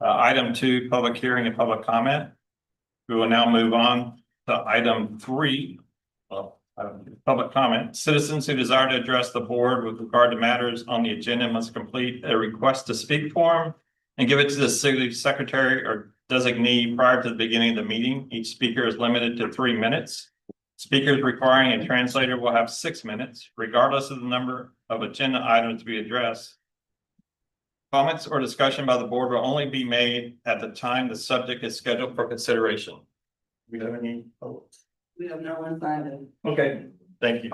Item 2, public hearing and public comment. We will now move on to item 3. Public comment. Citizens who desire to address the board with regard to matters on the agenda must complete a request to speak form and give it to the city secretary or designee prior to the beginning of the meeting. Each speaker is limited to 3 minutes. Speakers requiring a translator will have 6 minutes, regardless of the number of agenda items to be addressed. Comments or discussion by the board will only be made at the time the subject is scheduled for consideration. Do we have any? We have no one signed. Okay, thank you.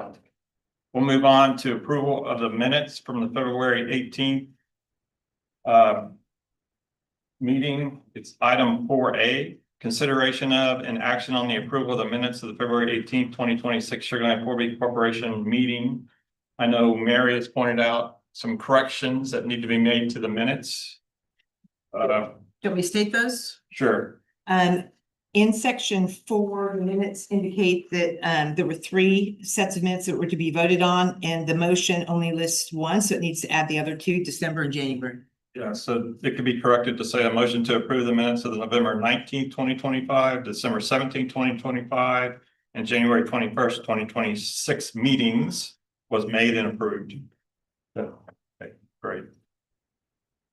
We'll move on to approval of the minutes from the February 18th meeting. It's item 4A, consideration of and action on the approval of the minutes of the February 18th, 2026 SL4B Corporation meeting. I know Mary has pointed out some corrections that need to be made to the minutes. Can we state those? Sure. In section 4, the minutes indicate that there were 3 sets of minutes that were to be voted on, and the motion only lists 1, so it needs to add the other 2, December and January. Yeah, so it could be corrected to say a motion to approve the minutes of the November 19th, 2025, December 17th, 2025, and January 21st, 2026 meetings was made and approved. Okay, great.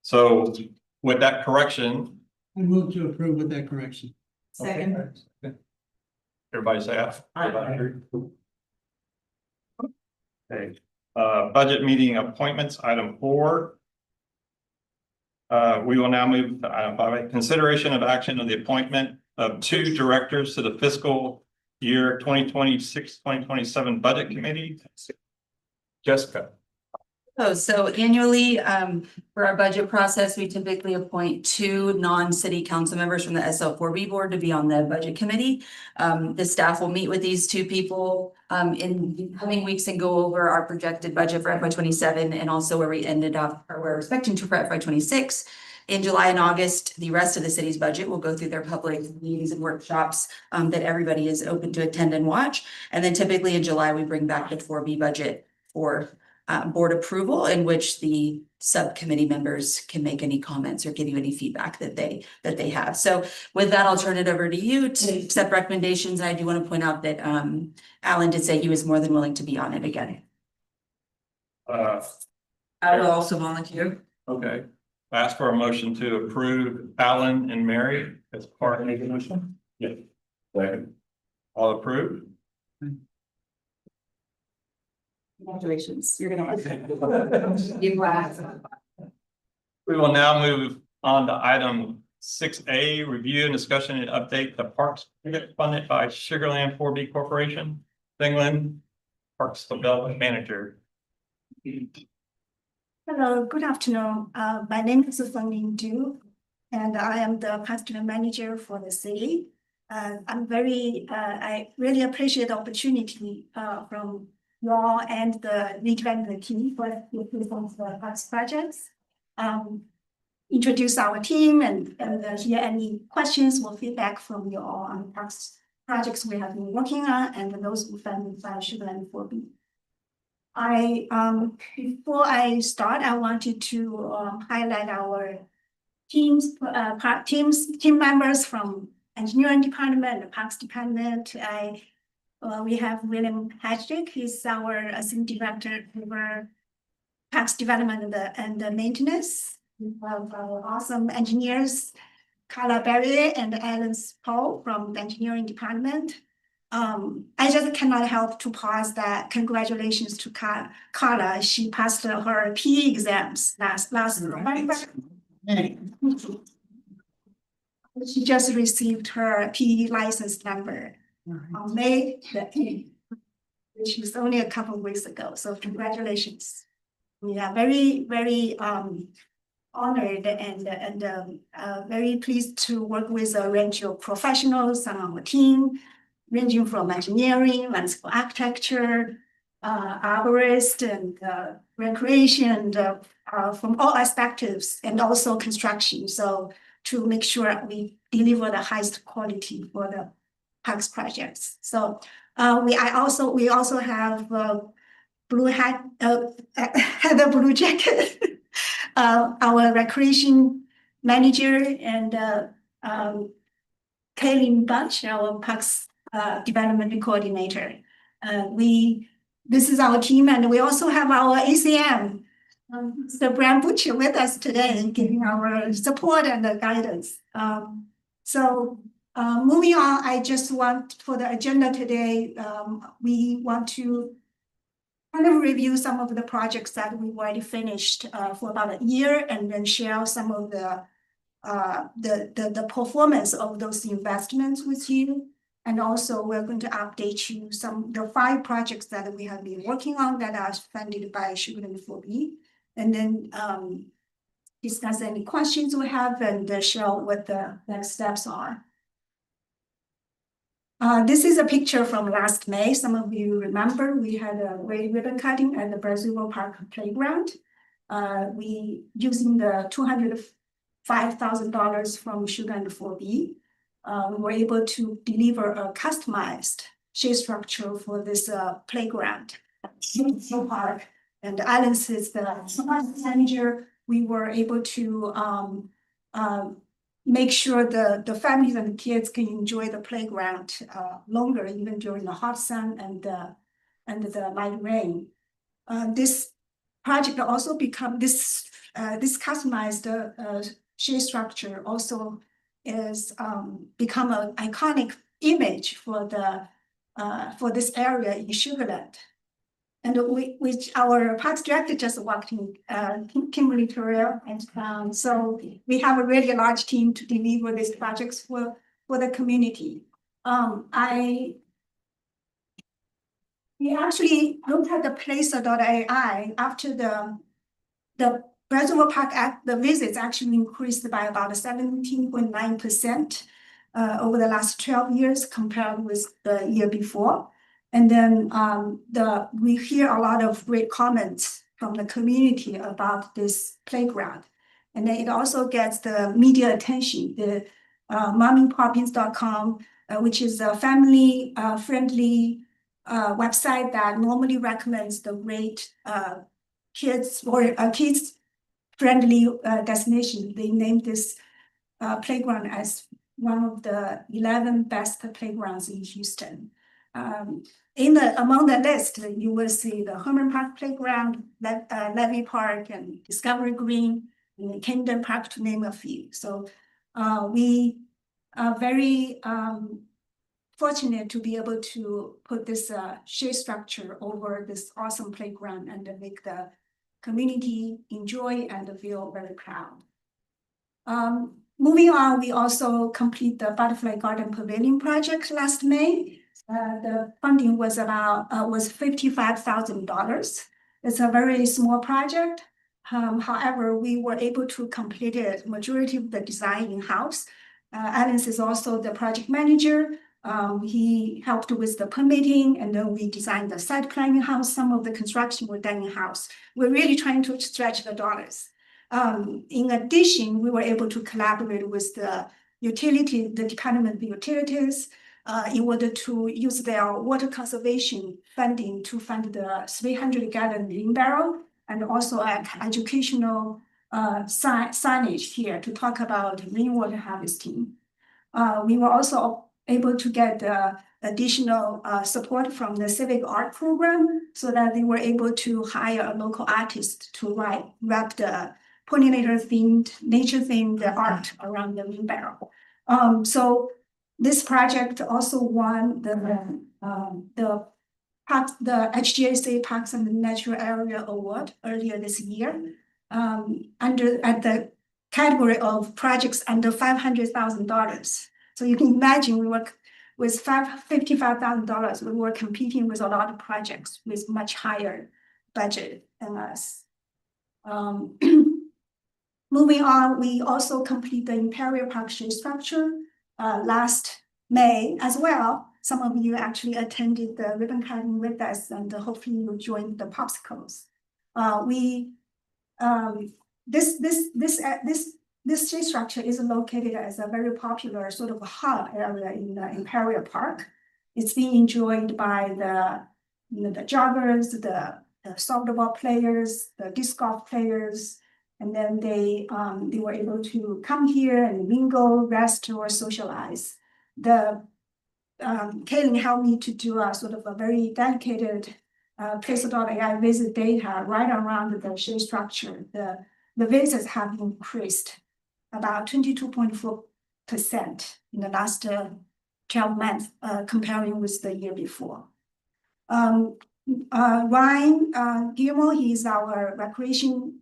So with that correction. I move to approve with that correction. Second. Okay. Everybody say aye. Aye. Okay, budget meeting appointments, item 4. We will now move to item 5. Consideration of action of the appointment of 2 directors to the fiscal year 2026-2027 budget committee. Jessica. So annually, for our budget process, we typically appoint 2 non-city council members from the SL4B board to be on the budget committee. The staff will meet with these 2 people in the coming weeks and go over our projected budget for FY27 and also where we ended up or we're expecting to for FY26. In July and August, the rest of the city's budget will go through their public meetings and workshops that everybody is open to attend and watch. And then typically in July, we bring back the 4B budget for board approval, in which the subcommittee members can make any comments or give you any feedback that they have. So with that, I'll turn it over to you to accept recommendations. And I do want to point out that Alan did say he was more than willing to be on it again. I will also volunteer. Okay. Ask for a motion to approve Alan and Mary as part of the motion. Yeah. Second. All approved. Congratulations. You're going to We will now move on to item 6A, review and discussion and update the parks project funded by Sugarland 4B Corporation. England Parks Development Manager. Hello, good afternoon. My name is Feng Du, and I am the customer manager for the city. I really appreciate the opportunity from you all and the redevelopment team for the present the parks projects. Introduce our team and hear any questions or feedback from you all on parks projects we have been working on and those funded by Sugarland 4B. Before I start, I wanted to highlight our team members from engineering department, the parks department. We have William Hedrick, he's our assistant director for parks development and the maintenance. We have our awesome engineers, Carla Berry and Alan Paul from the engineering department. I just cannot help to pause that. Congratulations to Carla. She passed her PE exams last November. She just received her PE license number on May the 8th, which was only a couple of weeks ago. So congratulations. We are very, very honored and very pleased to work with a range of professionals on our team, ranging from engineering, landscape architecture, arborist, and recreation, and from all aspects, and also construction. So to make sure we deliver the highest quality for the parks projects. So we also have blue hat, Heather Blue Jacket, our recreation manager and Kaylin Bunch, our Parks Development Coordinator. This is our team, and we also have our ACM, Mr. Brian Butcher, with us today, giving our support and the guidance. Moving on, I just want for the agenda today, we want to kind of review some of the projects that we've already finished for about a year, and then share some of the performance of those investments with you. And also, we're going to update you the 5 projects that we have been working on that are funded by SL4B, and then discuss any questions we have and share what the next steps are. This is a picture from last May. Some of you remember we had a red ribbon cutting at the Brazil Park playground. We using the $205,000 from SL4B. We were able to deliver a customized shade structure for this playground. Park, and Alice is the manager. We were able to make sure the families and the kids can enjoy the playground longer, even during the hot sun and the light rain. This project also become this customized shade structure also is become an iconic image for this area in Sugar Land. And which our Parks Director just walked in, Kimberly Terrell, and so we have a really large team to deliver these projects for the community. We actually looked at the Placer.ai after the Brazil Park the visits actually increased by about 17.9% over the last 12 years compared with the year before. And then we hear a lot of great comments from the community about this playground. And then it also gets the media attention. The mommypoppins.com, which is a family friendly website that normally recommends the great kids friendly destination. They named this playground as one of the 11 best playgrounds in Houston. Among the list, you will see the Herman Park Playground, Levy Park, and Discovery Green, and the Kingdom Park, to name a few. So we are very fortunate to be able to put this shade structure over this awesome playground and make the community enjoy and feel very proud. Moving on, we also complete the Butterfly Garden Pavilion project last May. The funding was $55,000. It's a very small project. However, we were able to complete it, majority of the design in-house. Alice is also the project manager. He helped with the permitting, and then we designed the site plan in-house. Some of the construction were done in-house. We're really trying to stretch the dollars. In addition, we were able to collaborate with the Department of Utilities, in order to use their water conservation funding to fund the 300-gallon rain barrel, and also educational signage here to talk about rainwater harvesting. We were also able to get additional support from the civic art program, so that they were able to hire a local artist to wrap the pollinator-themed, nature-themed art around the rain barrel. So this project also won the HGAC Parks and Natural Area Award earlier this year, at the category of projects under $500,000. So you can imagine we were with $55,000. We were competing with a lot of projects with much higher budget than us. Moving on, we also complete the Imperial Park shade structure last May as well. Some of you actually attended the ribbon cutting with us, and hopefully you joined the popsicles. This shade structure is located as a very popular sort of hub area in the Imperial Park. It's being enjoyed by the joggers, the softball players, the disc golf players, And then they were able to come here and mingle, rest, or socialize. Kaylin helped me to do a sort of a very dedicated Tracer.ai visit data right around the shade structure. The visits have increased about 22.4% in the last 12 months, comparing with the year before. Ryan Gilmore, he's our recreation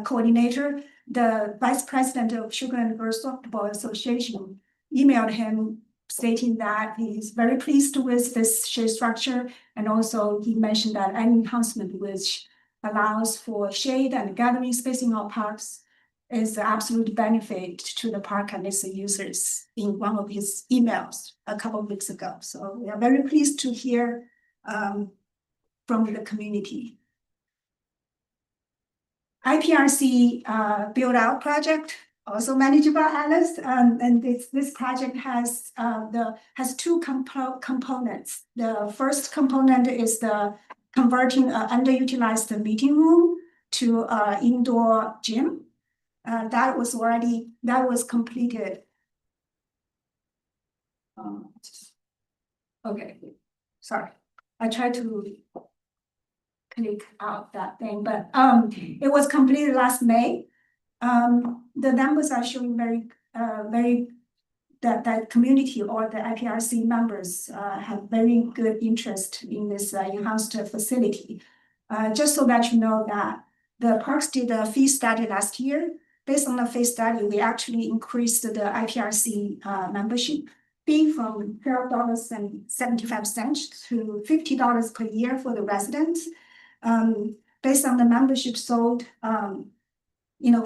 coordinator. The vice president of Sugar and Girls Softball Association emailed him stating that he's very pleased with this shade structure. And also he mentioned that any enhancement which allows for shade and gathering space in our parks is an absolute benefit to the park and its users in one of his emails a couple of weeks ago. So we are very pleased to hear from the community. IPRC build out project, also managed by Alice, and this project has two components. The first component is the converting an underutilized meeting room to an indoor gym. That was completed. Okay, sorry, I tried to click out that thing, but it was completed last May. The numbers are showing that community or the IPRC members have very good interest in this enhanced facility. Just so that you know that the parks did a fee study last year. Based on the fee study, we actually increased the IPRC membership fee from $12.75 to $50 per year for the residents. Based on the membership sold,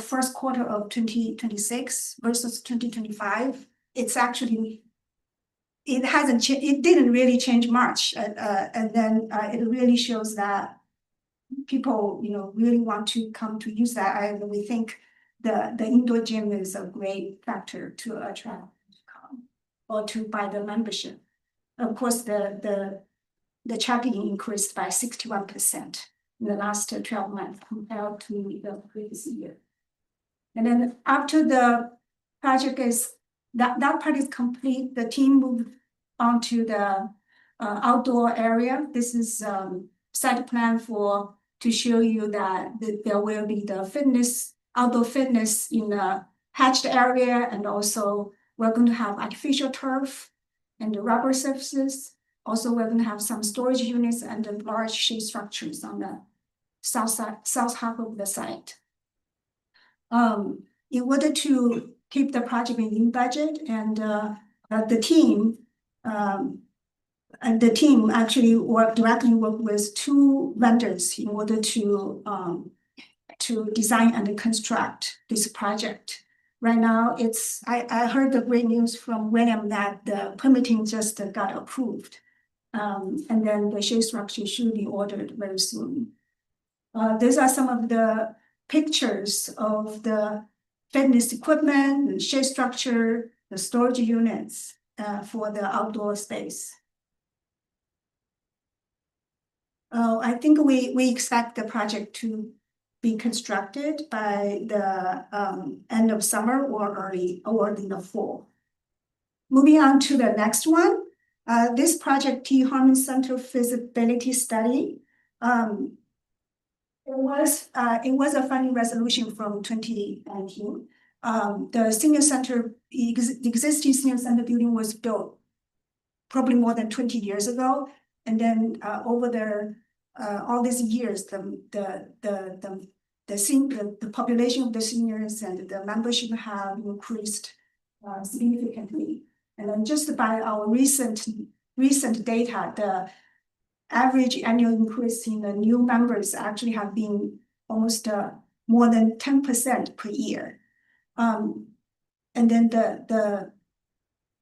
first quarter of 2026 versus 2025, it's actually, it didn't really change much. And then it really shows that people, really want to come to use that. And we think the indoor gym is a great factor to attract to come or to buy the membership. Of course, the charging increased by 61% in the last 12 months compared to the previous year. And then after the project that part is complete, the team moved on to the outdoor area. This is site plan to show you that there will be the outdoor fitness in a hatched area, and also we're going to have artificial turf and the rubber surfaces. Also, we're going to have some storage units and large shade structures on the south half of the site. In order to keep the project in budget, and the team actually directly worked with two vendors in order to design and construct this project. Right now, I heard the great news from William that the permitting just got approved. And then the shade structure should be ordered very soon. These are some of the pictures of the fitness equipment, the shade structure, the storage units for the outdoor space. I think we expect the project to be constructed by the end of summer or in the fall. Moving on to the next one. This project, T. Harmon Center feasibility study. It was a funding resolution from 2019. The senior center, the existing senior center building was built probably more than 20 years ago, and then over all these years, the population of the seniors and the membership have increased significantly. And then just by our recent data, the average annual increase in the new members actually have been almost more than 10% per year. And then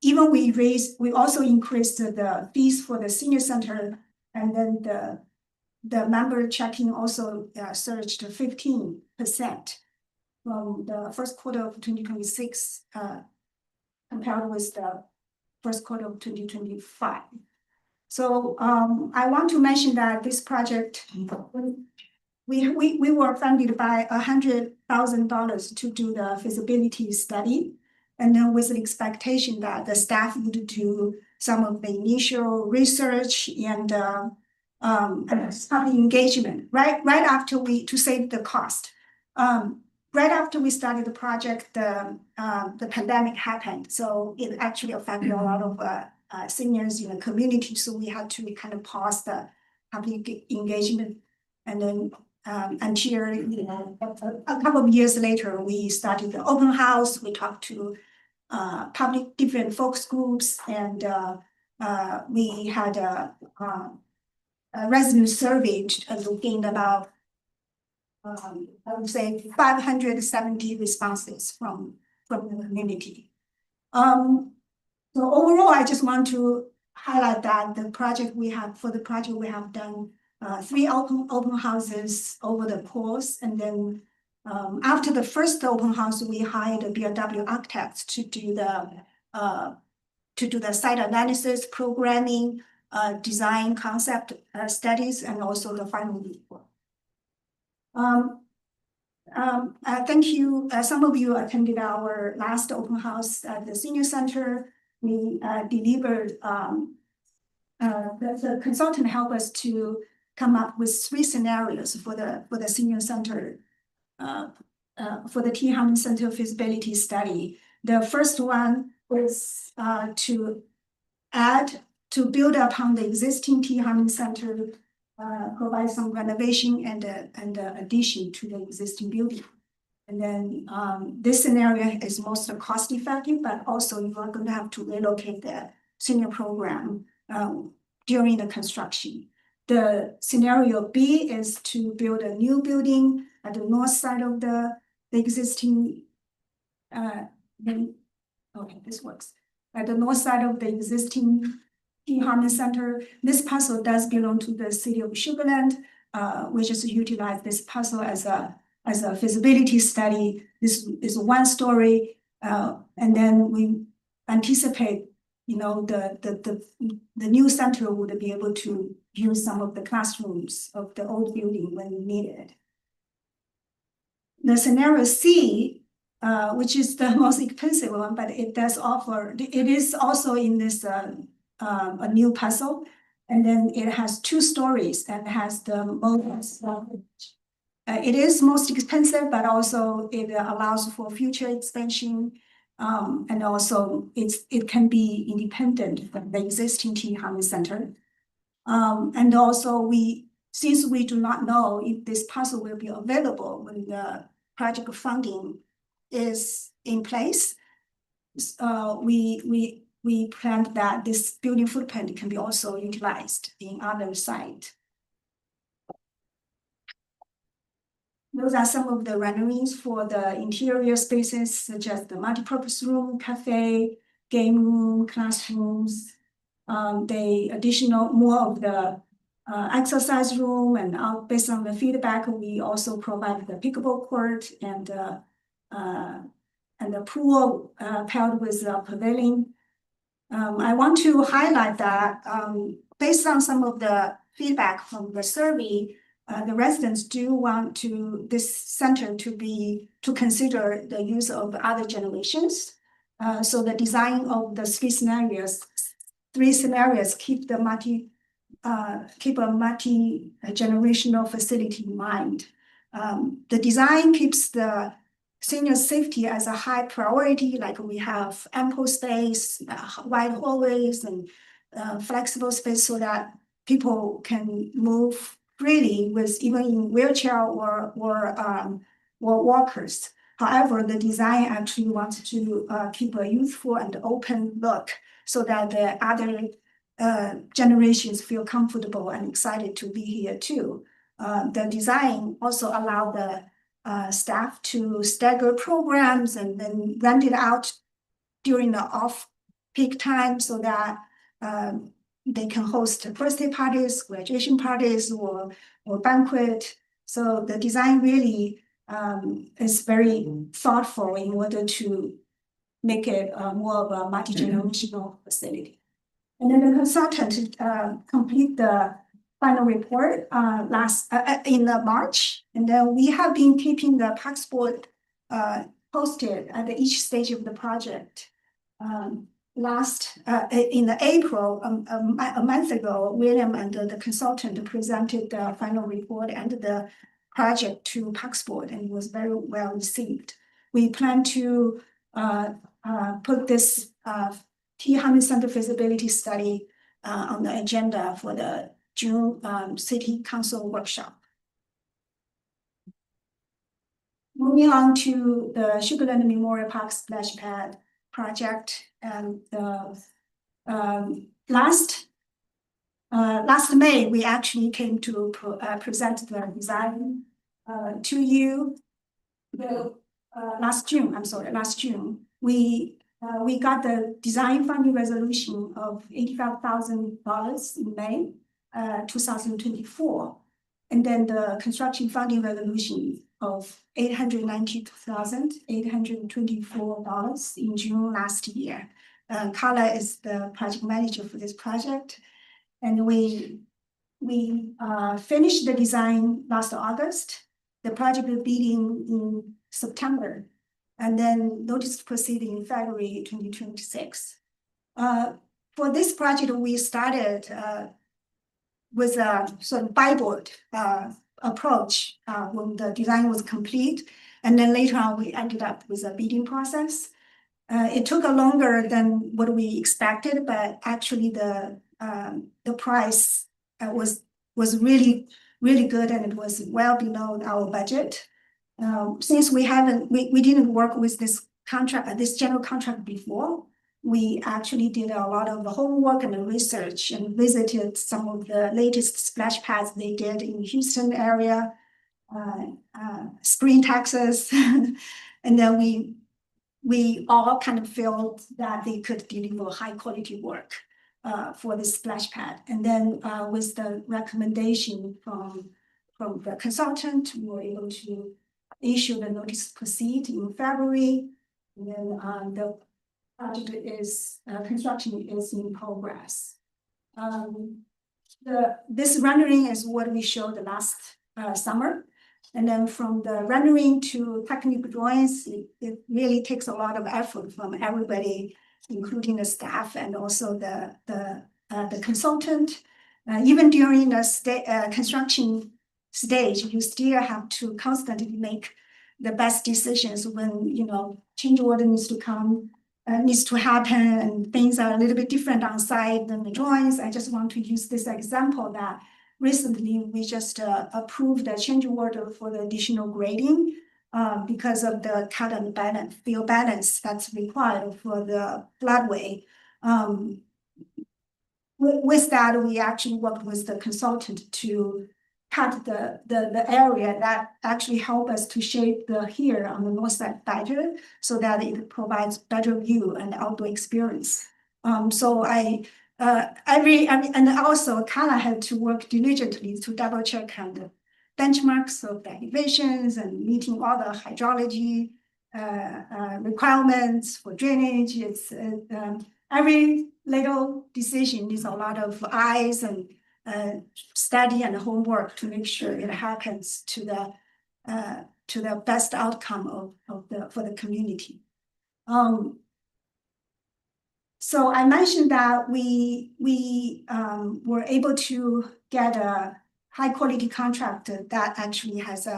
we also increased the fees for the senior center, and then the member check-in also surged to 15% from the first quarter of 2026 compared with the first quarter of 2025. So I want to mention that this project, we were funded by $100,000 to do the feasibility study. And then with the expectation that the staff would do some of the initial research and staff engagement, right after to save the cost. Right after we started the project, the pandemic happened, so it actually affected a lot of seniors in the community. So we had to kind of pause the public engagement, and then until a couple of years later, we started the open house. We talked to different focus groups, and we had a resident survey looking about I would say 570 responses from the community. So overall, I just want to highlight that the project we have done 3 open houses over the course, and then after the first open house, we hired a BLW architect to do the site analysis, programming, design concept studies, and also the final report. Thank you. Some of you attended our last open house at the senior center. We delivered, the consultant helped us to come up with 3 scenarios for the senior center, for the T. Harmon Center feasibility study. The first one was to build upon the existing T. Harmon Center, provide some renovation and addition to the existing building. And then this scenario is most cost effective, but also you are going to have to relocate the senior program during the construction. The scenario B is to build a new building at the north side of the existing. This works at the north side of the existing T. Harmon Center. This parcel does belong to the city of Sugar Land. We just utilize this parcel as a feasibility study. This is 1 story, and then we anticipate, the new center would be able to use some of the classrooms of the old building when needed. The scenario C, which is the most expensive one, but it is also in this a new parcel, and then it has 2 stories and has the most. It is most expensive, but also it allows for future expansion, and also it can be independent from the existing T. Harmon Center. And also since we do not know if this parcel will be available when the project funding is in place, we planned that this building footprint can be also utilized in other sites. Those are some of the renderings for the interior spaces, such as the multipurpose room, cafe, game room, classrooms. More of the exercise room, and based on the feedback, we also provide the pickleball court and the pool paired with a pavilion. I want to highlight that based on some of the feedback from the survey, the residents do want this center to consider the use of other generations. So the design of the 3 scenarios keep a multi-generational facility in mind. The design keeps the senior safety as a high priority, like we have ample space, wide hallways, and flexible space so that people can move freely with even in wheelchair or walkers. However, the design actually wants to keep a youthful and open look so that the other generations feel comfortable and excited to be here too. The design also allows the staff to stagger programs and then rent it out during the off-peak time so that they can host birthday parties, graduation parties, or banquet. So the design really is very thoughtful in order to make it more of a multi-generational facility. And then the consultant complete the final report in March. And then we have been keeping the Parks Board posted at each stage of the project. In April, a month ago, William and the consultant presented the final report and the project to Parks Board, and it was very well received. We plan to put this Town Center feasibility study on the agenda for the June City Council workshop. Moving on to the Sugarland Memorial Park splash pad project, and last May we actually came to present the design to you. Last June we got the design funding resolution of $85,000 in May 2024, and then the construction funding resolution of $892,824 in June last year. Carla is the project manager for this project, and we finished the design last August. The project will be in September, and then notice to proceed in February 2026. For this project, we started with a sort of by-board approach when the design was complete, and then later on we ended up with a bidding process. It took longer than what we expected, but actually the price was really good, and it was well below our budget. Since we didn't work with this general contract before, we actually did a lot of homework and research and visited some of the latest splash pads they did in Houston area, Spring, Texas, and then we all kind of felt that they could deliver high quality work for this splash pad. And then with the recommendation from the consultant, we were able to issue the notice to proceed in February, and then the project construction is in progress. This rendering is what we showed last summer. And then from the rendering to technical drawings, it really takes a lot of effort from everybody, including the staff and also the consultant. Even during the construction stage, you still have to constantly make the best decisions when, change order needs to happen, and things are a little bit different on site than the drawings. I just want to use this example that recently we just approved a change order for the additional grading because of the cut and balance, field balance that's required for the floodway. With that, we actually worked with the consultant to cut the area that actually help us to shape the here on the north side better, so that it provides better view and outdoor experience. And also Carla had to work diligently to double check on the benchmarks of the elevations and meeting all the hydrology requirements for drainage. It's every little decision needs a lot of eyes and study and homework to make sure it happens to the best outcome for the community. So I mentioned that we were able to get a high quality contract that actually has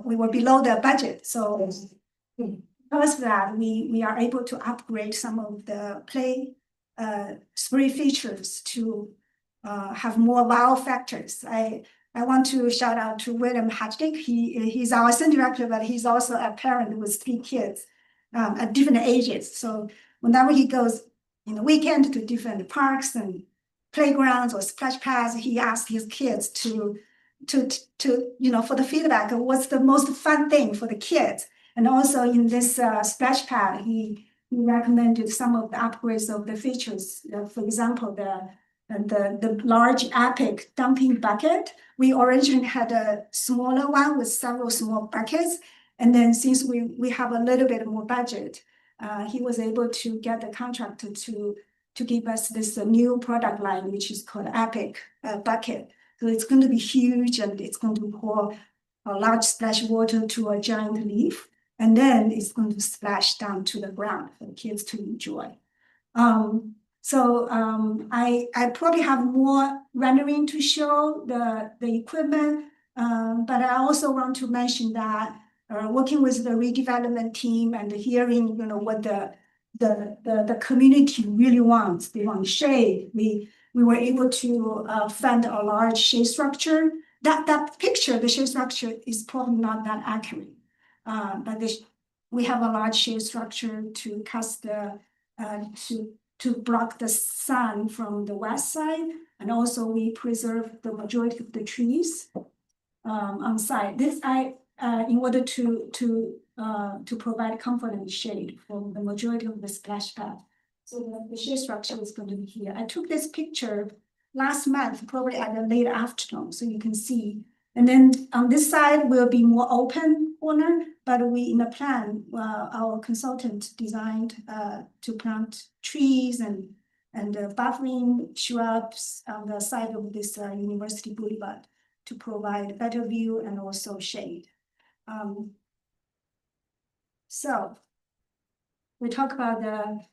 we were below the budget. So because of that, we are able to upgrade some of the play spray features to have more wow factors. I want to shout out to William Hatchdick. He's our assistant director, but he's also a parent with 3 kids at different ages. So whenever he goes in the weekend to different parks and playgrounds or splash pads, he asks his kids to for the feedback of what's the most fun thing for the kids. And also in this splash pad, he recommended some of the upgrades of the features. For example, the large epic dumping bucket. We originally had a smaller one with several small buckets. And then since we have a little bit more budget, he was able to get the contractor to to give us this new product line, which is called Epic bucket. So it's going to be huge, and it's going to pour a large splash water to a giant leaf, and then it's going to splash down to the ground for the kids to enjoy. I probably have more rendering to show the equipment, but I also want to mention that working with the redevelopment team and hearing, what the community really wants. They want shade. We were able to fund a large shade structure. That picture, the shade structure is probably not that accurate, but we have a large shade structure to cast the to block the sun from the west side, and also we preserve the majority of the trees on site. This in order to provide comfort and shade for the majority of the splash pad. So the shade structure is going to be here. I took this picture last month, probably at the late afternoon, so you can see. And then on this side will be more open corner, but we in the plan, our consultant designed to plant trees and buffering shrubs on the side of this University Boulevard to provide better view and also shade. So we talk about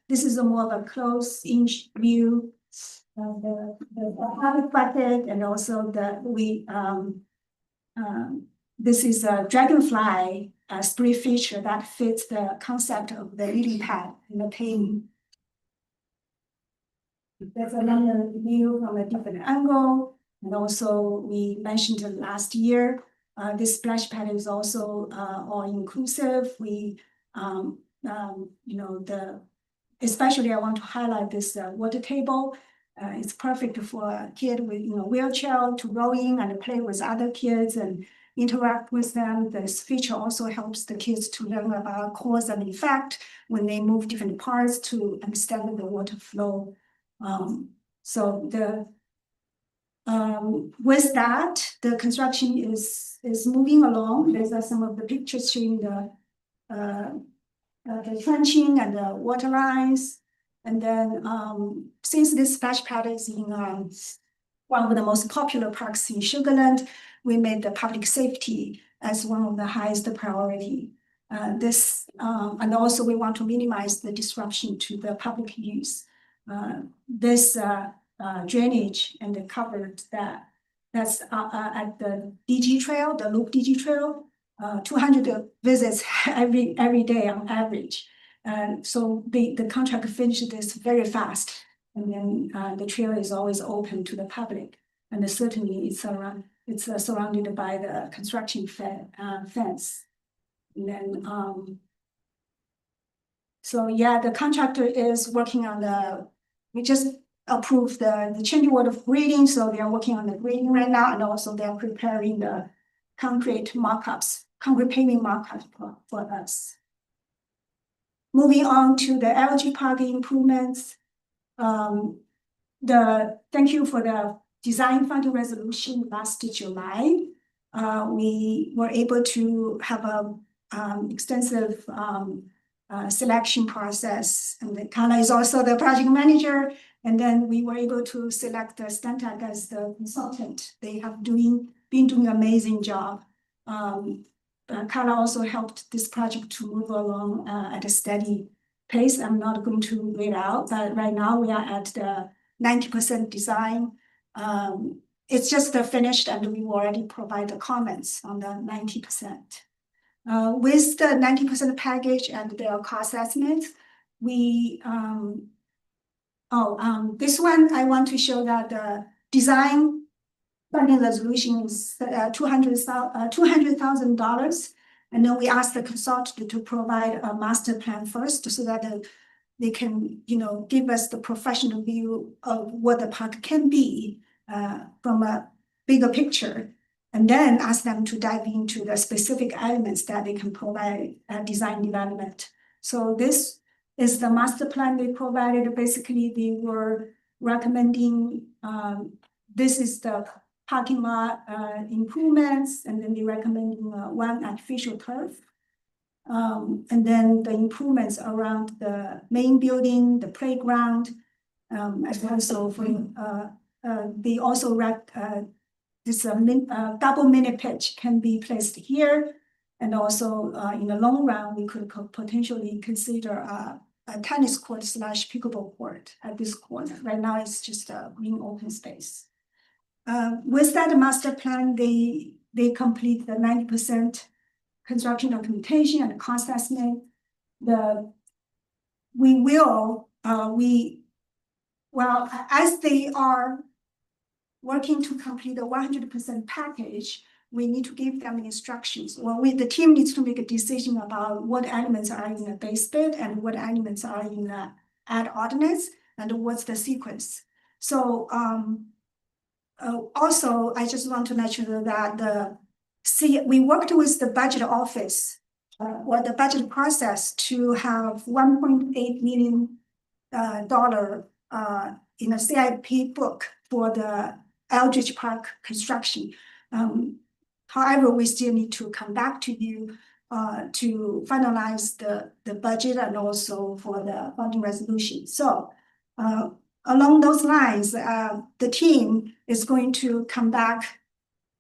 this is a more of a close-inch view of the public bucket, and also this is a dragonfly spray feature that fits the concept of the lily pad in the paving. There's another view from a different angle, and also we mentioned last year, this splash pad is also all inclusive. We, especially I want to highlight this water table. It's perfect for a kid with wheelchair to roll in and play with other kids and interact with them. This feature also helps the kids to learn about cause and effect when they move different parts to understand the water flow. With that, the construction is moving along. These are some of the pictures showing the trenching and the water lines. And then since this splash pad is in one of the most popular parks in Sugar Land, we made the public safety as one of the highest priority. And also we want to minimize the disruption to the public use. This drainage and the covered that's at the DG trail, the loop DG trail, 200 visits every day on average. So the contract finished this very fast, and then the trail is always open to the public, and certainly it's surrounded by the construction fence. And then so yeah, the contractor is working on we just approved the change order of grading, so they are working on the grading right now, and also they are preparing the concrete paving mock-ups for us. Moving on to the LG parking improvements. Thank you for the design funding resolution last July. We were able to have a extensive selection process, and Carla is also the project manager. And then we were able to select Stantec as the consultant. They have been doing an amazing job. Carla also helped this project to move along at a steady pace. I'm not going to read out, but right now we are at the 90% design. It's just finished, and we already provide the comments on the 90%. With the 90% package and their cost estimates, this one I want to show that the design funding resolution is $200,000, and then we asked the consultant to provide a master plan first, so that they can, give us the professional view of what the park can be from a bigger picture, and then ask them to dive into the specific elements that they can provide design development. So this is the master plan they provided. Basically, they were recommending this is the parking lot improvements, and then they recommending one artificial turf. And then the improvements around the main building, the playground, And also for, they also this double mini pitch can be placed here. And also, in the long run, we could potentially consider a tennis court / pickleball court at this corner. Right now, it's just a green open space. With that master plan, they complete the 90% construction documentation and cost estimate. As they are working to complete the 100% package, we need to give them instructions. Well, the team needs to make a decision about what elements are in the base bid and what elements are in the add ordinance and what's the sequence. So also, I just want to let you know that we worked with the budget office or the budget process to have $1.8 million in a CIP book for the Eldridge Park construction. However, we still need to come back to you to finalize the budget and also for the funding resolution. So along those lines, the team is going to come back,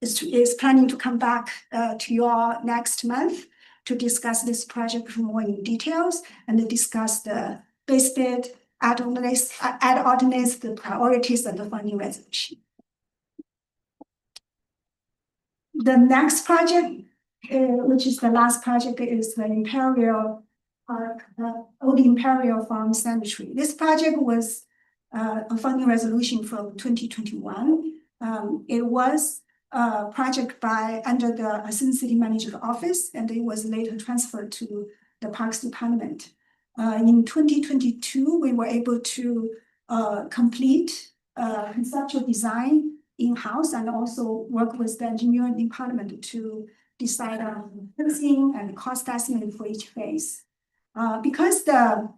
is planning to come back to you all next month to discuss this project more in details and to discuss the base bid, add ordinance, the priorities and the funding resolution. The next project, which is the last project, is the Imperial Park, Old Imperial Farm Cemetery. This project was a funding resolution from 2021. It was a project under the Assistant City Manager's office, and it was later transferred to the Parks Department. In 2022, we were able to complete conceptual design in-house and also work with the engineering department to decide on pricing and cost estimate for each phase. Because the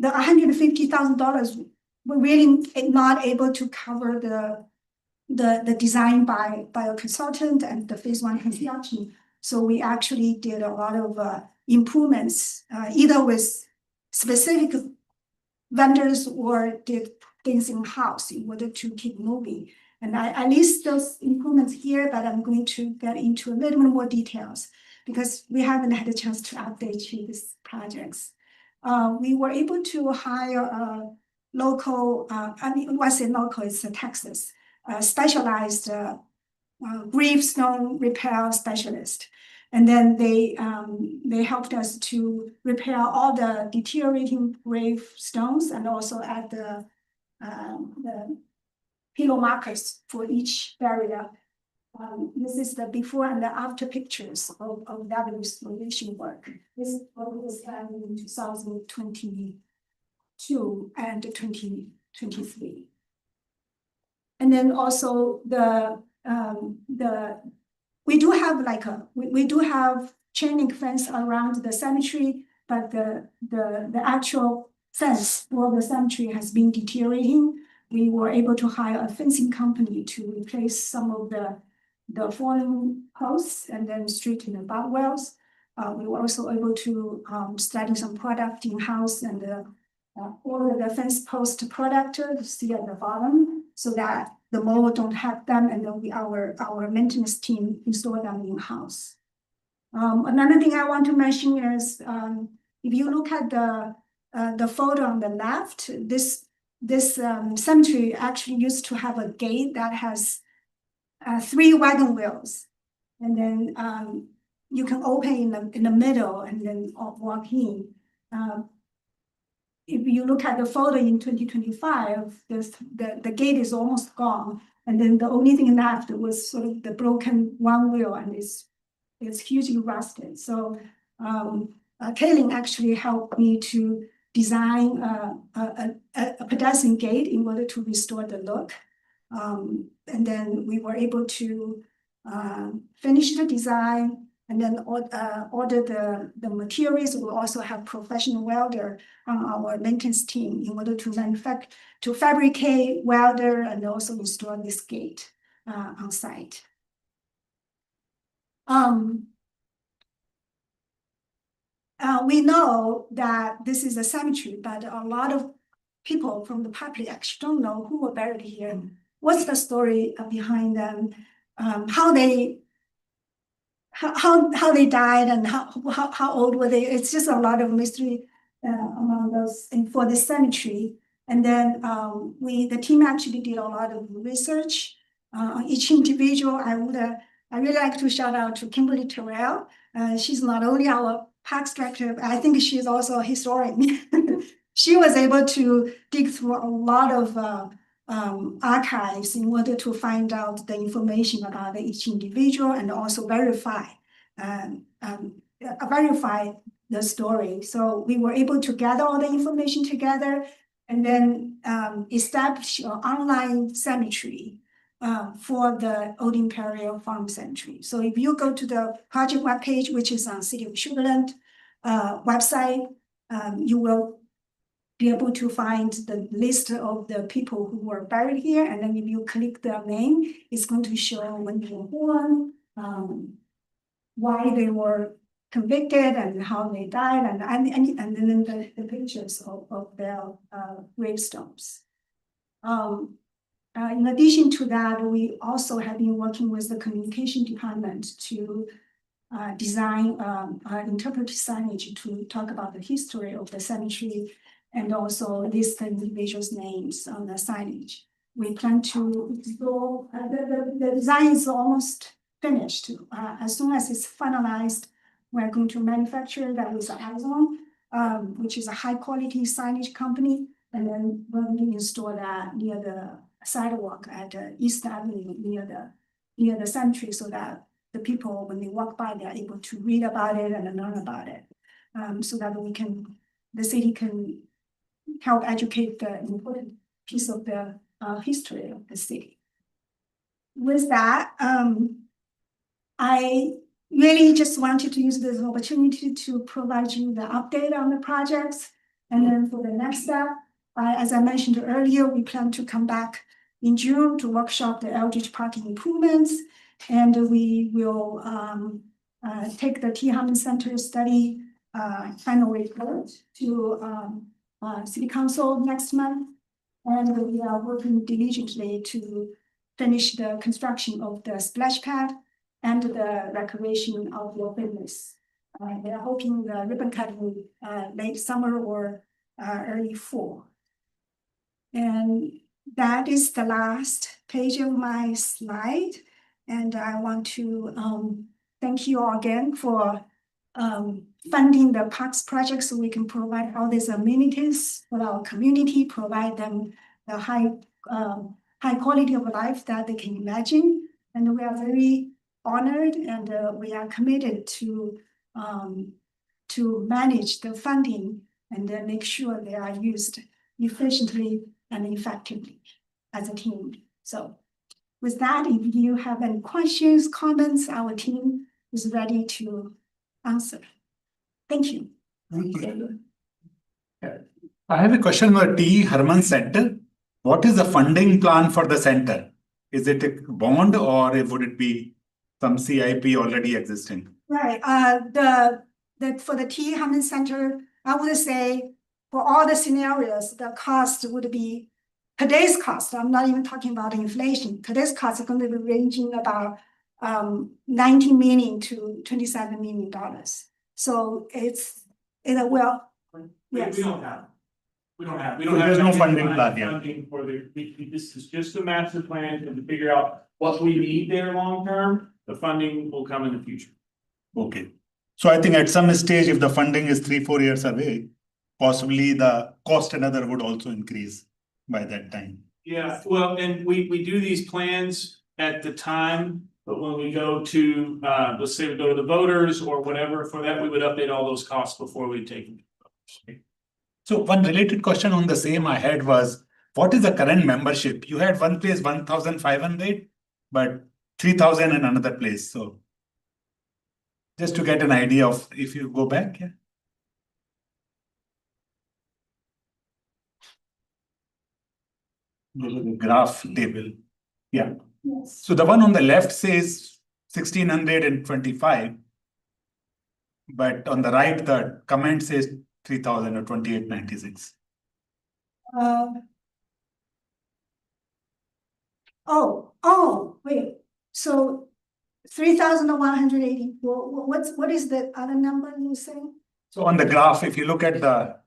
$150,000 were really not able to cover the design by a consultant and the phase 1 construction. So we actually did a lot of improvements, either with specific vendors or did things in-house in order to keep moving. And I list those improvements here, but I'm going to get into a little bit more details because we haven't had a chance to update you these projects. We were able to hire a local, when I say local, it's Texas, specialized gravestone repair specialist. And then they helped us to repair all the deteriorating gravestones and also add the pillow markers for each burial. This is the before and the after pictures of that restoration work. This work was done in 2022 and 2023. And then also we do have we do have chain link fence around the cemetery, but the actual fence for the cemetery has been deteriorating. We were able to hire a fencing company to replace some of the fallen posts and then straighten the barbed wells. We were also able to study some product in-house and order the fence post product to see at the bottom so that the mower don't have them and then our maintenance team install them in-house. Another thing I want to mention is if you look at the photo on the left, this cemetery actually used to have a gate that has 3 wagon wheels, and then you can open in the middle and then walk in. If you look at the photo in 2025, the gate is almost gone, and then the only thing left was sort of the broken one wheel, and it's hugely rusted. So Kaylin actually helped me to design a pedestrian gate in order to restore the look. And then we were able to finish the design and then order the materials. We'll also have professional welder on our maintenance team in order to fabricate, welder, and also install this gate on site. We know that this is a cemetery, but a lot of people from the public actually don't know who were buried here. What's the story behind them? How they died and how old were they? It's just a lot of mystery among those and for the cemetery. And then the team actually did a lot of research on each individual. I really like to shout out to Kimberly Terrell. She's not only our parks director, but I think she's also a historian. She was able to dig through a lot of archives in order to find out the information about each individual and also verify the story. So we were able to gather all the information together and then establish an online cemetery for the Old Imperial Farm Cemetery. So if you go to the project webpage, which is on City of Sugar Land website, you will be able to find the list of the people who were buried here. And then if you click their name, it's going to show when they were born, why they were convicted and how they died, and then the pictures of their gravestones. In addition to that, we also have been working with the communication department to design interpretive signage to talk about the history of the cemetery and also list the individuals' names on the signage. We plan to go, the design is almost finished. As soon as it's finalized, we're going to manufacture that with Amazon, which is a high quality signage company. And then we're going to install that near the sidewalk at East Avenue near the cemetery so that the people, when they walk by, they're able to read about it and learn about it. So that the city can help educate the important piece of the history of the city. With that, I really just wanted to use this opportunity to provide you the update on the projects. And then for the next step, as I mentioned earlier, we plan to come back in June to workshop the Eldridge parking improvements. And we will take the T. Harmon Center study final report to City Council next month. And we are working diligently to finish the construction of the splash pad and the recreation of your fitness. We are hoping the ribbon cutting late summer or early fall. And that is the last page of my slide. And I want to thank you all again for funding the parks project so we can provide all these amenities for our community, provide them the high quality of life that they can imagine. And we are very honored and we are committed to manage the funding and then make sure they are used efficiently and effectively as a team. So with that, if you have any questions, comments, our team is ready to answer. Thank you. I have a question about T. Harmon Center. What is the funding plan for the center? Is it a bond or would it be some CIP already existing? Right. For the T. Harmon Center, I would say for all the scenarios, the cost would be today's cost. I'm not even talking about inflation. Today's cost is going to be ranging about $19 million to $27 million. So it's well. Yes. We don't have. There's no funding plan yet. Funding for this is just a master plan and to figure out what we need there long term. The funding will come in the future. Okay. So I think at some stage, if the funding is 3-4 years away, possibly the cost another would also increase by that time. Yeah, well, and we do these plans at the time, but when we go to, let's say we go to the voters or whatever, for that, we would update all those costs before we take them. So one related question on the same I had was, what is the current membership? You had one place 1,500, but 3,000 in another place. So just to get an idea of if you go back, yeah. The graph table. Yeah. Yes. So the one on the left says 1,625. But on the right, the comment says 3,000 or 2,896. Wait, so 3,180, what is the other number you saying? So on the graph, if you look at the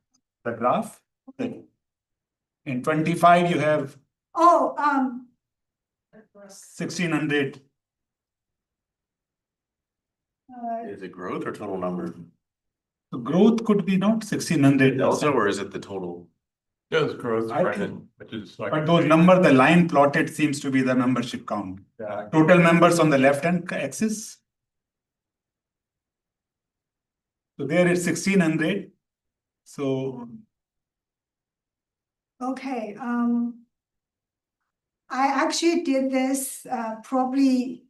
graph, in 25, you have Oh, 1,600. Is it growth or total number? So growth could be not 1,600. Also, or is it the total? Does growth I Brennan, think- which is like. But those number, the line plotted seems to be the membership count. Yeah. Total members on the left-hand axis. So there it's 1,600. So okay, I actually did this probably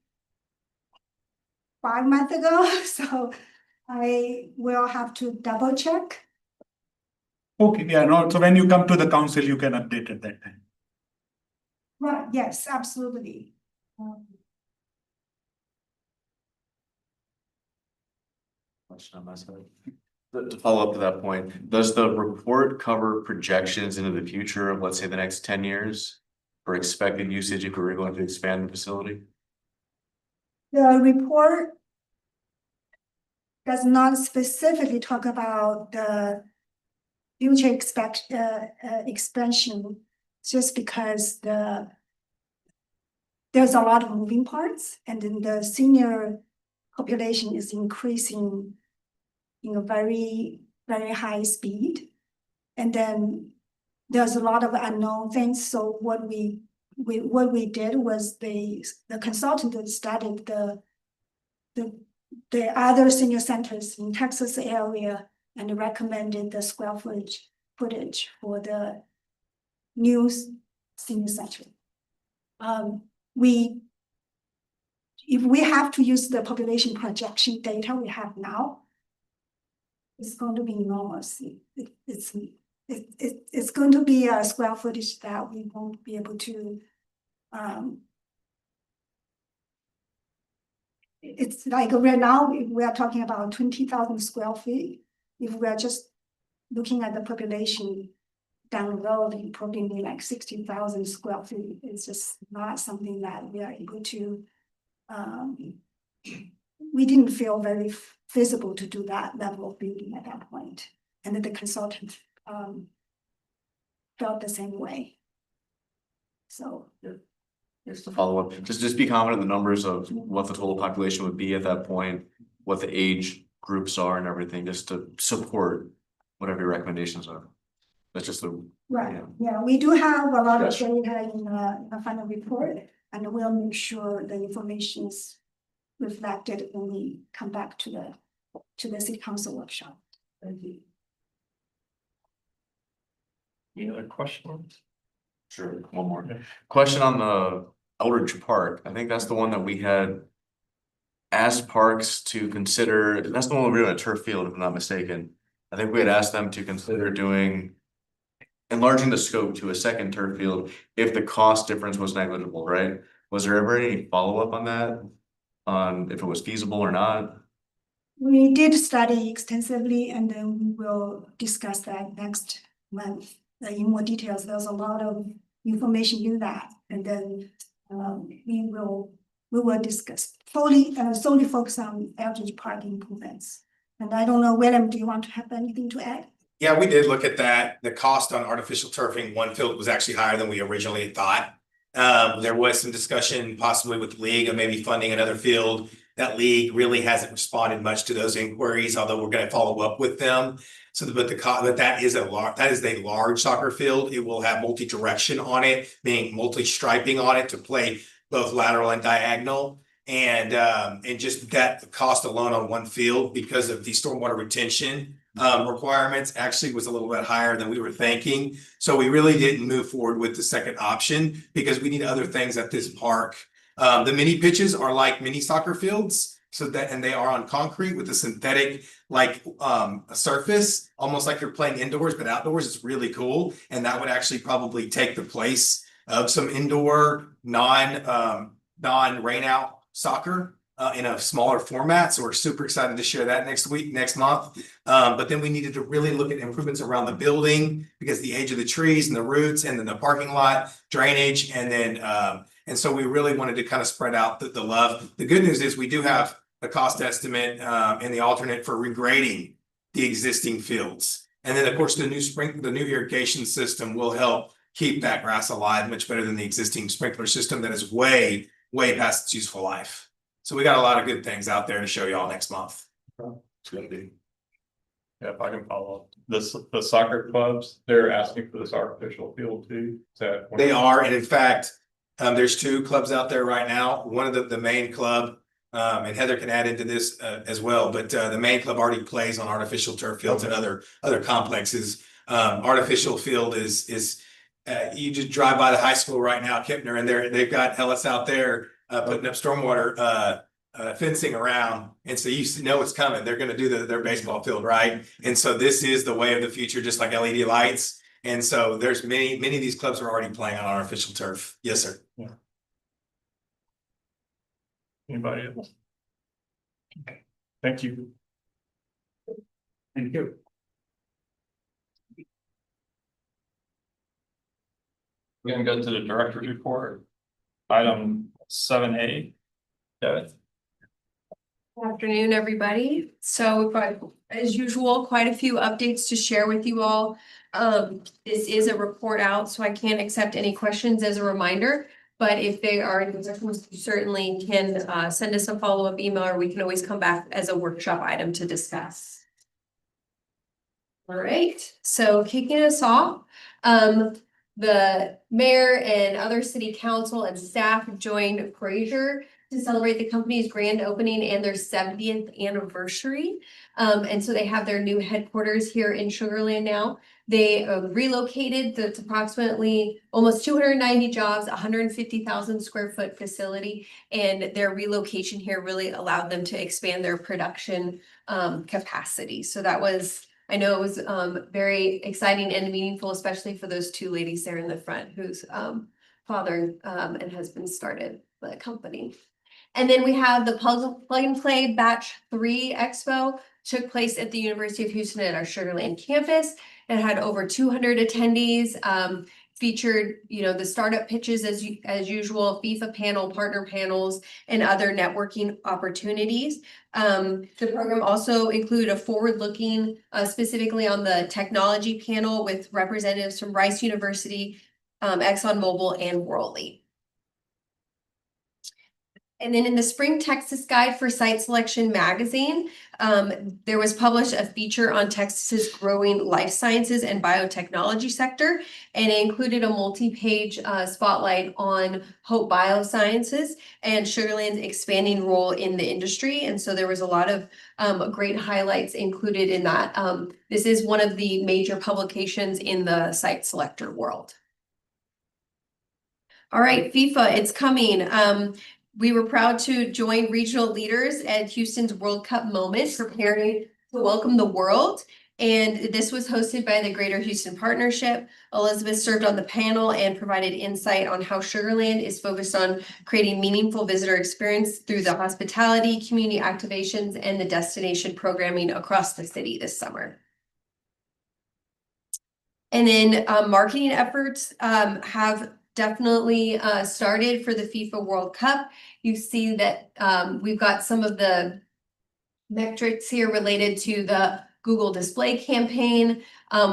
5 months ago, so I will have to double check. okay, yeah, no, so when you come to the council, you can update at that time. Right, yes, absolutely. Question on my side. To follow up to that point, does the report cover projections into the future of, let's say, the next 10 years? For expected usage if we were going to expand the facility? The report does not specifically talk about the future expansion, just because there's a lot of moving parts, and then the senior population is increasing in a very, very high speed. And then there's a lot of unknown things. So what we did was the consultant that studied the other senior centers in Texas area and recommended the square footage for the new senior center. If we have to use the population projection data we have now, it's going to be enormous. It's going to be a square footage that we won't be able to. It's like right now we are talking about 20,000 square feet. If we are just looking at the population down the road, it probably need like 60,000 square feet. It's just not something that we are able to. We didn't feel very feasible to do that level of building at that point, and then the consultant felt the same way. So. Just to follow up, just be confident in the numbers of what the total population would be at that point, what the age groups are and everything, just to support whatever your recommendations are. That's just the. Right, yeah, we do have a lot of Yes. data in the final report, and we'll make sure the information is reflected when we come back to the city council workshop. Any other questions? Sure, one more question on the Eldridge Park. I think that's the one that we had asked parks to consider. That's the one we were doing a turf field, if I'm not mistaken. I think we had asked them to consider enlarging the scope to a second turf field if the cost difference was negligible, right? Was there ever any follow-up on that? On if it was feasible or not? We did study extensively, and then we will discuss that next month in more details. There's a lot of information in that, and then we will discuss solely focus on Eldridge Park improvements. And I don't know, William, do you want to have anything to add? Yeah, we did look at that. The cost on artificial turfing one field was actually higher than we originally thought. There was some discussion possibly with the league of maybe funding another field. That league really hasn't responded much to those inquiries, although we're going to follow up with them. So, but that is a large soccer field. It will have multi-direction on it, meaning multi-striping on it to play both lateral and diagonal. And just that cost alone on one field because of the stormwater retention requirements actually was a little bit higher than we were thinking. So we really didn't move forward with the second option because we need other things at this park. The mini pitches are like mini soccer fields, and they are on concrete with a synthetic a surface, almost like you're playing indoors, but outdoors. It's really cool, and that would actually probably take the place of some indoor non rain out soccer. in a smaller format. So we're super excited to share that next month. But then we needed to really look at improvements around the building because the age of the trees and the roots and then the parking lot, drainage, and then and so we really wanted to kind of spread out the love. The good news is we do have a cost estimate and the alternate for regrading the existing fields. And then, of course, the new irrigation system will help keep that grass alive much better than the existing sprinkler system that is way past its useful life. So we got a lot of good things out there to show y'all next month. It's gonna be. Yeah, if I can follow up, the soccer clubs, they're asking for this artificial field too. Is that? They are, and in fact, there's 2 clubs out there right now. One of the main club, and Heather can add into this as well, but the main club already plays on artificial turf fields and other complexes. Artificial field is you just drive by the high school right now, Kipner, and they've got Ellis out there putting up stormwater fencing around, and so you know it's coming. They're going to do their baseball field, right? And so this is the way of the future, just like LED lights. And so there's many of these clubs are already playing on artificial turf. Yes, sir. Yeah. Anybody else? Okay, thank you. Thank you. We're gonna go to the director's report. Item 7A. Devin. Good afternoon, everybody. So we've got, as usual, quite a few updates to share with you all. This is a report out, so I can't accept any questions as a reminder. But if they are any questions, you certainly can send us a follow-up email, or we can always come back as a workshop item to discuss. All right, so kicking us off, the mayor and other city council and staff joined Fraser to celebrate the company's grand opening and their 70th anniversary. And so they have their new headquarters here in Sugar Land now. They relocated the approximately almost 290 jobs, 150,000 square foot facility, and their relocation here really allowed them to expand their production capacity. So that was, I know it was very exciting and meaningful, especially for those 2 ladies there in the front whose father and husband started the company. And then we have the Plug and Play Batch 3 Expo, took place at the University of Houston at our Sugar Land campus. It had over 200 attendees, featured, the startup pitches as usual, FIFA panel, partner panels, and other networking opportunities. The program also included a forward-looking, specifically on the technology panel with representatives from Rice University, ExxonMobil, and Worley. And then in the Spring Texas Guide for Site Selection magazine, there was published a feature on Texas's growing life sciences and biotechnology sector, and it included a multi-page spotlight on Hope Biosciences and Sugar Land's expanding role in the industry. And so there was a lot of great highlights included in that. This is one of the major publications in the site selector world. All right, FIFA, it's coming. We were proud to join regional leaders at Houston's World Cup moment, preparing to welcome the world. And this was hosted by the Greater Houston Partnership. Elizabeth served on the panel and provided insight on how Sugar Land is focused on creating meaningful visitor experience through the hospitality, community activations, and the destination programming across the city this summer. And then marketing efforts have definitely started for the FIFA World Cup. You see that we've got some of the metrics here related to the Google display campaign.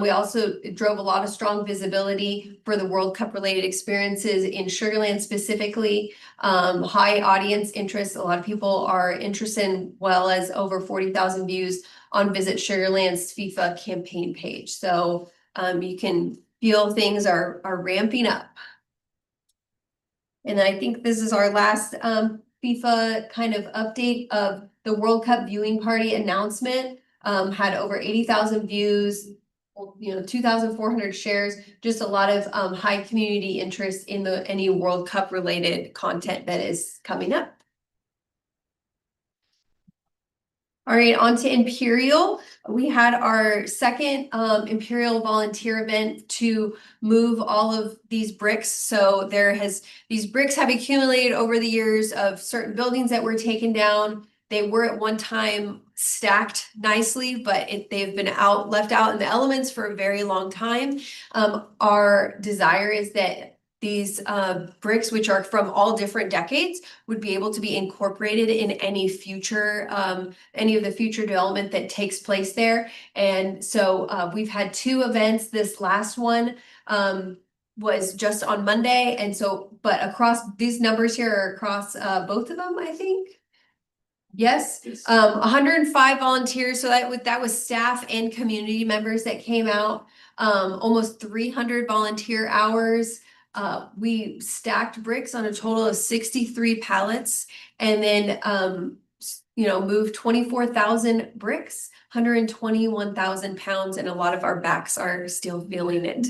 We also drove a lot of strong visibility for the World Cup related experiences in Sugar Land specifically. High audience interest. A lot of people are interested in, well as over 40,000 views on Visit Sugar Land's FIFA campaign page. So you can feel things are ramping up. And I think this is our last FIFA kind of update of the World Cup viewing party announcement. Had over 80,000 views, 2,400 shares, just a lot of high community interest in any World Cup related content that is coming up. All right, on to Imperial. We had our second Imperial volunteer event to move all of these bricks. So these bricks have accumulated over the years of certain buildings that were taken down. They were at one time stacked nicely, but they've been left out in the elements for a very long time. Our desire is that these bricks, which are from all different decades, would be able to be incorporated in any of the future development that takes place there. And so we've had 2 events. This last one was just on Monday. And so, but across these numbers here are across both of them, I think. Yes, 105 volunteers. So that was staff and community members that came out. Almost 300 volunteer hours. We stacked bricks on a total of 63 pallets, and then moved 24,000 bricks, 121,000 pounds, and a lot of our backs are still feeling it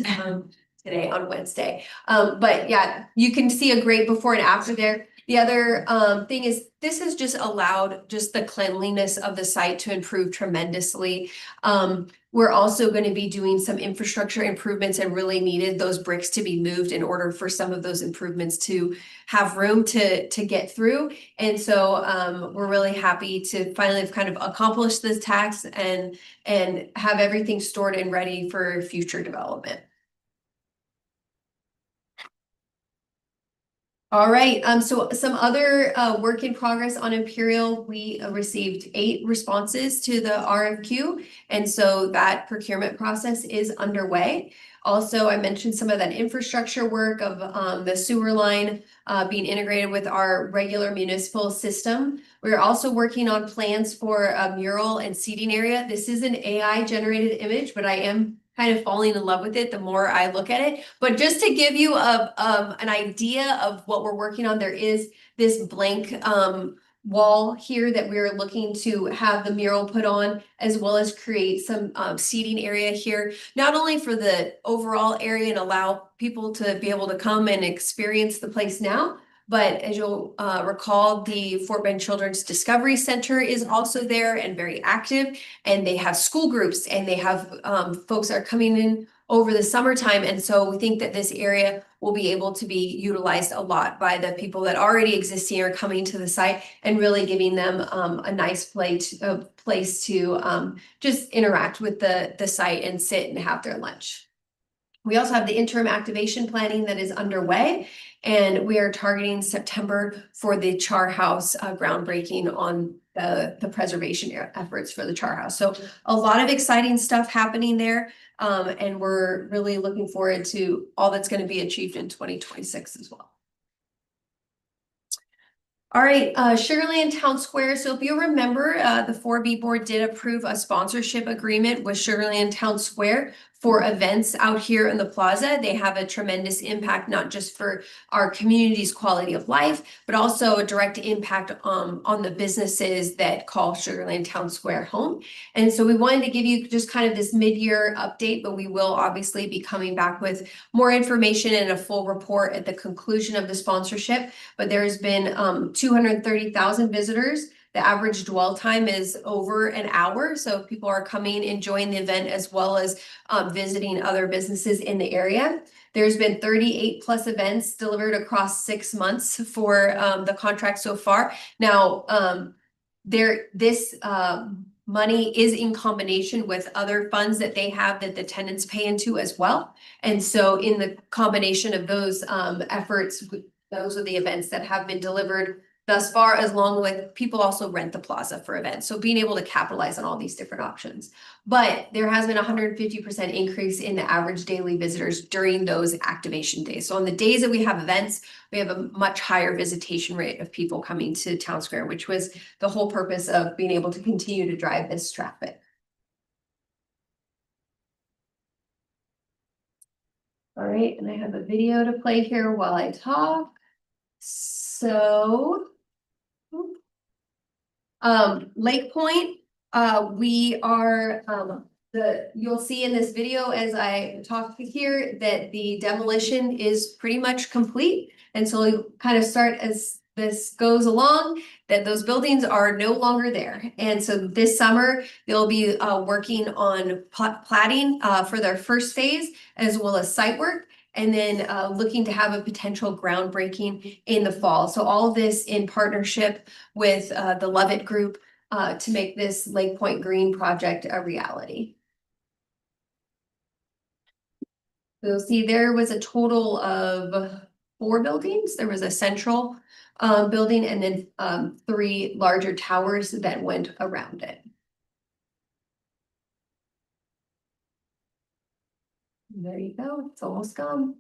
today on Wednesday. But yeah, you can see a great before and after there. The other thing is this has just allowed just the cleanliness of the site to improve tremendously. We're also going to be doing some infrastructure improvements and really needed those bricks to be moved in order for some of those improvements to have room to get through. And so we're really happy to finally have kind of accomplished this task and have everything stored and ready for future development. All right, so some other work in progress on Imperial. We received 8 responses to the RFQ, and so that procurement process is underway. Also, I mentioned some of that infrastructure work of the sewer line being integrated with our regular municipal system. We're also working on plans for a mural and seating area. This is an AI generated image, but I am kind of falling in love with it the more I look at it. But just to give you an idea of what we're working on, there is this blank wall here that we're looking to have the mural put on, as well as create some seating area here, not only for the overall area and allow people to be able to come and experience the place now, but as you'll recall, the Fort Bend Children's Discovery Center is also there and very active, and they have school groups and they have folks that are coming in over the summertime. And so we think that this area will be able to be utilized a lot by the people that already exist here coming to the site and really giving them a nice place to just interact with the site and sit and have their lunch. We also have the interim activation planning that is underway, and we are targeting September for the Char House groundbreaking on the preservation efforts for the Char House. So a lot of exciting stuff happening there, and we're really looking forward to all that's going to be achieved in 2026 as well. All right, Sugarland Town Square. So if you remember, the 4B board did approve a sponsorship agreement with Sugarland Town Square for events out here in the plaza. They have a tremendous impact, not just for our community's quality of life, but also a direct impact on the businesses that call Sugarland Town Square home. And so we wanted to give you just kind of this mid-year update, but we will obviously be coming back with more information and a full report at the conclusion of the sponsorship. But there has been 230,000 visitors. The average dwell time is over an hour. So people are coming, enjoying the event, as well as visiting other businesses in the area. There's been 38 plus events delivered across 6 months for the contract so far. Now, this money is in combination with other funds that they have that the tenants pay into as well. And so in the combination of those efforts, those are the events that have been delivered thus far, as long with people also rent the plaza for events. So being able to capitalize on all these different options. But there has been a 150% increase in the average daily visitors during those activation days. So on the days that we have events, we have a much higher visitation rate of people coming to Town Square, which was the whole purpose of being able to continue to drive this traffic. All right, and I have a video to play here while I talk. So Lake Point, we are you'll see in this video as I talk here that the demolition is pretty much complete. And so we kind of start as this goes along, that those buildings are no longer there. And so this summer, they'll be working on platting for their first phase as well as site work. And then looking to have a potential groundbreaking in the fall. So all of this in partnership with the Lovett Group to make this Lake Point Green project a reality. So you'll see there was a total of 4 buildings. There was a central building and then 3 larger towers that went around it. There you go. It's almost gone.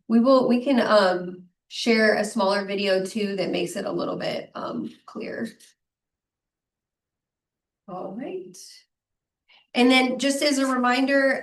We can share a smaller video too that makes it a little bit clearer. All right. And then just as a reminder,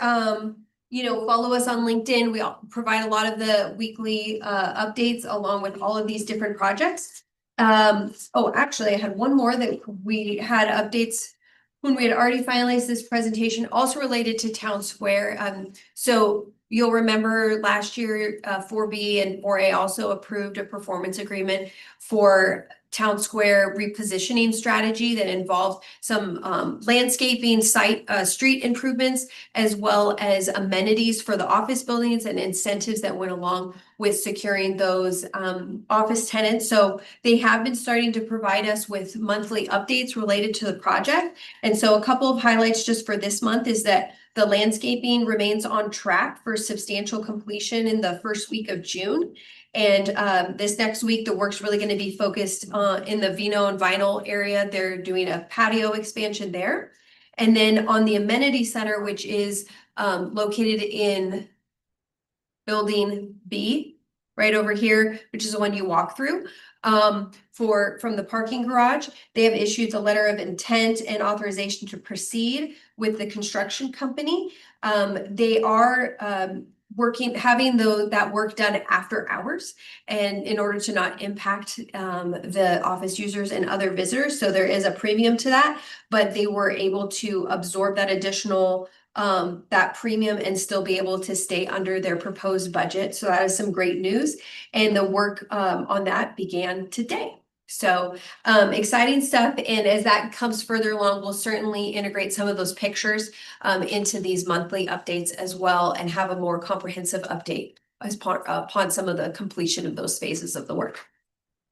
you know, follow us on LinkedIn. We provide a lot of the weekly updates along with all of these different projects. Oh, actually, I had one more that we had updates when we had already finalized this presentation, also related to Town Square. So you'll remember last year, 4B and 4A also approved a performance agreement for Town Square repositioning strategy that involved some landscaping, street improvements, as well as amenities for the office buildings and incentives that went along with securing those office tenants. So they have been starting to provide us with monthly updates related to the project. And so a couple of highlights just for this month is that the landscaping remains on track for substantial completion in the first week of June. And this next week, the work's really going to be focused in the Vino and Vinyl area. They're doing a patio expansion there. And then on the amenity center, which is located in building B, right over here, which is the one you walk through, from the parking garage, they have issued a letter of intent and authorization to proceed with the construction company. They are having that work done after hours, and in order to not impact the office users and other visitors. So there is a premium to that, but they were able to absorb that additional that premium and still be able to stay under their proposed budget. So that is some great news. And the work on that began today. So exciting stuff. And as that comes further along, we'll certainly integrate some of those pictures into these monthly updates as well, and have a more comprehensive update as part upon some of the completion of those phases of the work.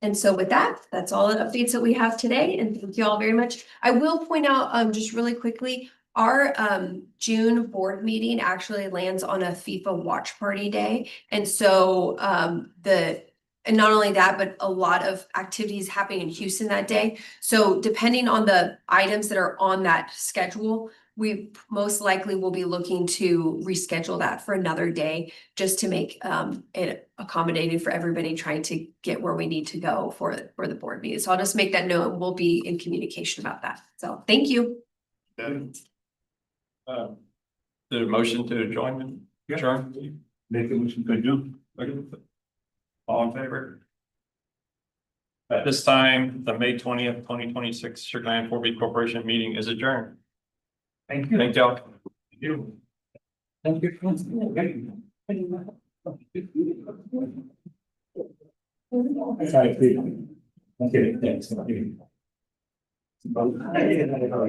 And so with that, that's all the updates that we have today. And thank you all very much. I will point out just really quickly, our June board meeting actually lands on a FIFA watch party day. And so and not only that, but a lot of activities happening in Houston that day. So depending on the items that are on that schedule, we most likely will be looking to reschedule that for another day, just to make it accommodating for everybody trying to get where we need to go for the board meeting. So I'll just make that note, and we'll be in communication about that. So thank you. The motion to join? Sure. Make a motion to do. All in favor? At this time, the May 20th, 2026 Sugarland 4B Corporation meeting is adjourned. Thank you. Thank y'all. Thank you. Thank you. Okay, thanks.